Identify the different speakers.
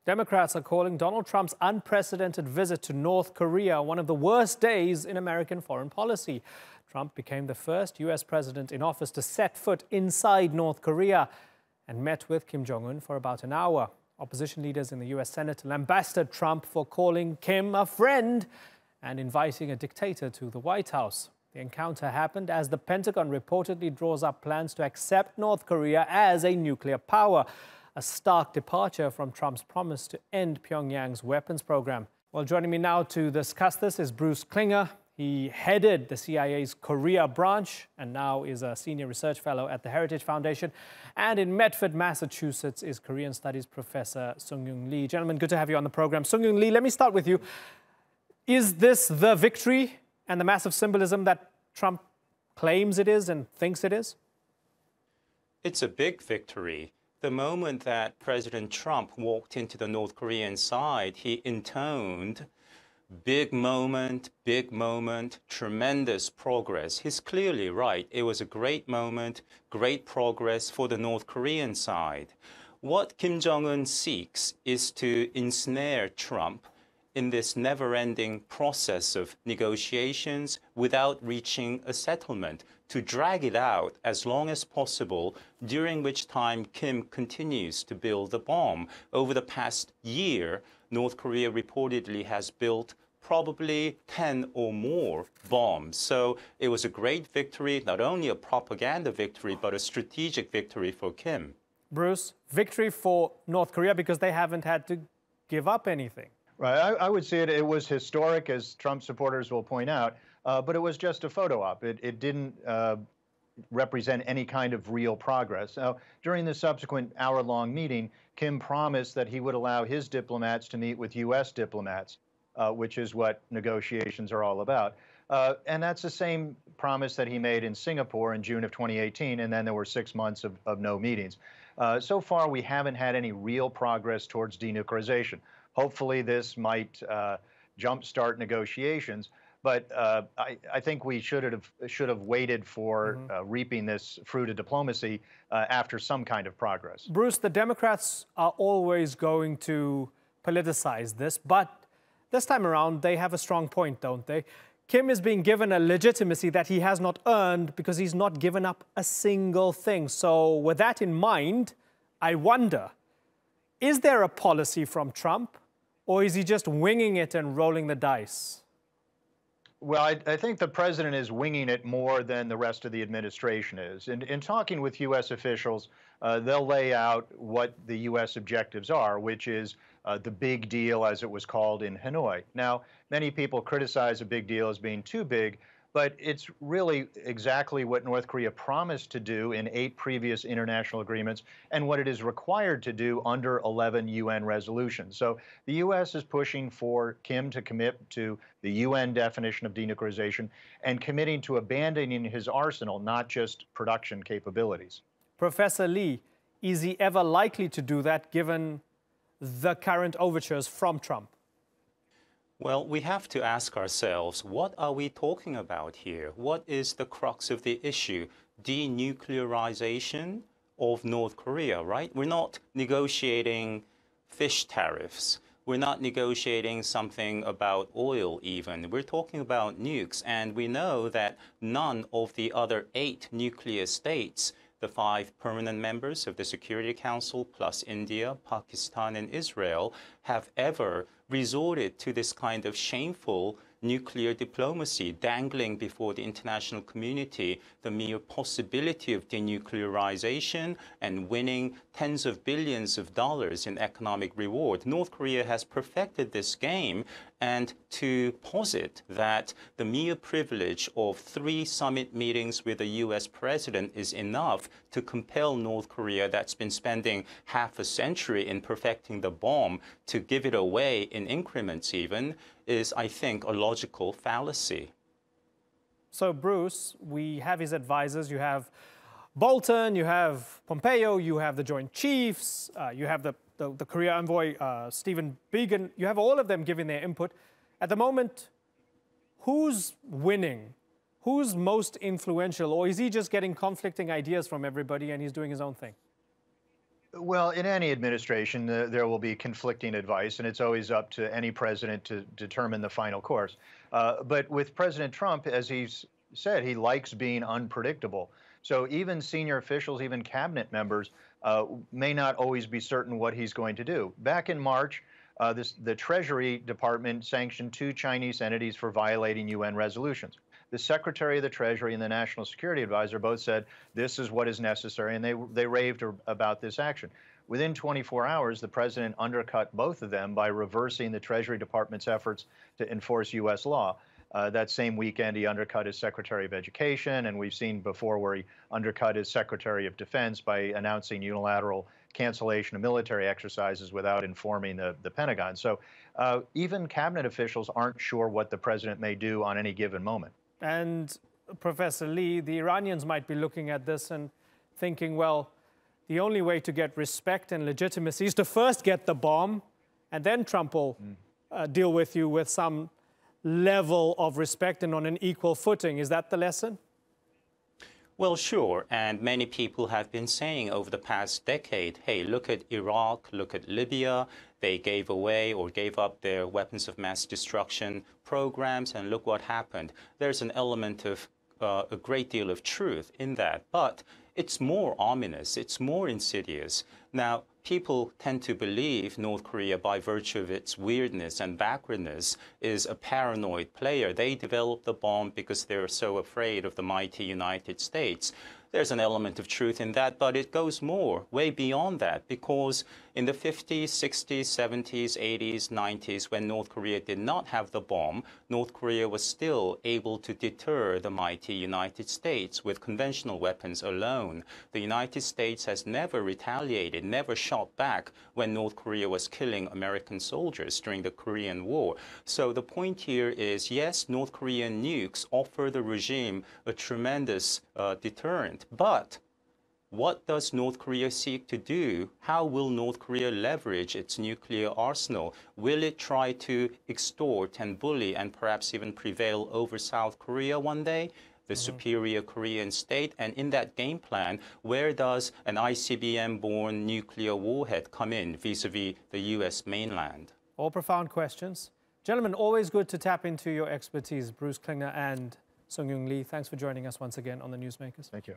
Speaker 1: Democrats are calling Donald Trump's unprecedented visit to North Korea one of the worst days in American foreign policy. Trump became the first U.S. president in office to set foot inside North Korea and met with Kim Jong-un for about an hour. Opposition leaders in the U.S. Senate lambasted Trump for calling Kim a friend and inviting a dictator to the White House. The encounter happened as the Pentagon reportedly draws up plans to accept North Korea as a nuclear power, a stark departure from Trump's promise to end Pyongyang's weapons program. Well, joining me now to discuss this is Bruce Klinger. He headed the CIA's Korea branch and now is a senior research fellow at the Heritage Foundation. And in Medford, Massachusetts, is Korean Studies Professor Sung-Yoon Lee. Gentlemen, good to have you on the program. Sung-Yoon Lee, let me start with you. Is this the victory and the massive symbolism that Trump claims it is and thinks it is?
Speaker 2: It's a big victory. The moment that President Trump walked into the North Korean side, he intoned, big moment, tremendous progress. He's clearly right. It was a great moment, great progress for the North Korean side. What Kim Jong-un seeks is to ensnare Trump in this never-ending process of negotiations without reaching a settlement, to drag it out as long as possible, during which time Kim continues to build the bomb. Over the past year, North Korea reportedly has built probably 10 or more bombs. So it was a great victory, not only a propaganda victory, but a strategic victory for Kim.
Speaker 1: Bruce, victory for North Korea because they haven't had to give up anything.
Speaker 3: Right. I would say it was historic, as Trump supporters will point out, but it was just a photo op. It didn't represent any kind of real progress. Now, during the subsequent hour-long meeting, Kim promised that he would allow his diplomats to meet with U.S. diplomats, which is what negotiations are all about. And that's the same promise that he made in Singapore in June of 2018, and then there were 6 months of no meetings. So far, we haven't had any real progress towards denuclearization. Hopefully, this might jumpstart negotiations, but I think we should have waited for reaping this fruit of diplomacy after some kind of progress.
Speaker 1: Bruce, the Democrats are always going to politicize this, but this time around, they have a strong point, don't they? Kim is being given a legitimacy that he has not earned because he's not given up a single thing. So with that in mind, I wonder, is there a policy from Trump, or is he just winging it and rolling the dice?
Speaker 3: Well, I think the president is winging it more than the rest of the administration is. In talking with U.S. officials, they'll lay out what the U.S. objectives are, which is the big deal, as it was called in Hanoi. Now, many people criticize a big deal as being too big, but it's really exactly what North Korea promised to do in 8 previous international agreements and what it is required to do under 11 UN resolutions. So the U.S. is pushing for Kim to commit to the UN definition of denuclearization and committing to abandoning his arsenal, not just production capabilities.
Speaker 1: Professor Lee, is he ever likely to do that given the current overtures from Trump?
Speaker 2: Well, we have to ask ourselves, what are we talking about here? What is the crux of the issue? Denuclearization of North Korea, right? We're not negotiating fish tariffs. We're not negotiating something about oil even. We're talking about nukes. And we know that none of the other 8 nuclear states, the 5 permanent members of the Security Council, plus India, Pakistan, and Israel, have ever resorted to this kind of shameful nuclear diplomacy, dangling before the international community the mere possibility of denuclearization and winning tens of billions of dollars in economic reward. North Korea has perfected this game, and to posit that the mere privilege of 3 summit meetings with the U.S. president is enough to compel North Korea, that's been spending half a century in perfecting the bomb, to give it away in increments even, is, I think, a logical fallacy.
Speaker 1: So, Bruce, we have his advisors. You have Bolton, you have Pompeo, you have the Joint Chiefs, you have the Korea envoy, Stephen Biegun. You have all of them giving their input. At the moment, who's winning? Who's most influential? Or is he just getting conflicting ideas from everybody and he's doing his own thing?
Speaker 3: Well, in any administration, there will be conflicting advice, and it's always up to any president to determine the final course. But with President Trump, as he's said, he likes being unpredictable. So even senior officials, even cabinet members, may not always be certain what he's going to do. Back in March, the Treasury Department sanctioned 2 Chinese entities for violating UN resolutions. The Secretary of the Treasury and the National Security Advisor both said this is what is necessary, and they raved about this action. Within 24 hours, the president undercut both of them by reversing the Treasury Department's efforts to enforce U.S. law. That same weekend, he undercut his Secretary of Education, and we've seen before where he undercut his Secretary of Defense by announcing unilateral cancellation of military exercises without informing the Pentagon. So even cabinet officials aren't sure what the president may do on any given moment.
Speaker 1: And Professor Lee, the Iranians might be looking at this and thinking, well, the only way to get respect and legitimacy is to first get the bomb, and then Trump will deal with you with some level of respect and on an equal footing. Is that the lesson?
Speaker 2: Well, sure. And many people have been saying over the past decade, hey, look at Iraq, look at Libya. They gave away or gave up their weapons of mass destruction programs, and look what happened. There's an element of a great deal of truth in that, but it's more ominous, it's more insidious. Now, people tend to believe North Korea, by virtue of its weirdness and backwardness, is a paranoid player. They developed the bomb because they're so afraid of the mighty United States. There's an element of truth in that, but it goes way beyond that, because in the 50s, 60s, 70s, 80s, 90s, when North Korea did not have the bomb, North Korea was still able to deter the mighty United States with conventional weapons alone. The United States has never retaliated, never shot back when North Korea was killing American soldiers during the Korean War. So the point here is, yes, North Korean nukes offer the regime a tremendous deterrent, but what does North Korea seek to do? How will North Korea leverage its nuclear arsenal? Will it try to extort and bully and perhaps even prevail over South Korea one day, the superior Korean state? And in that game plan, where does an ICBM-borne nuclear warhead come in vis-a-vis the U.S. mainland?
Speaker 1: All profound questions. Gentlemen, always good to tap into your expertise. Bruce Klinger and Sung-Yoon Lee, thanks for joining us once again on the Newsmakers.
Speaker 3: Thank you.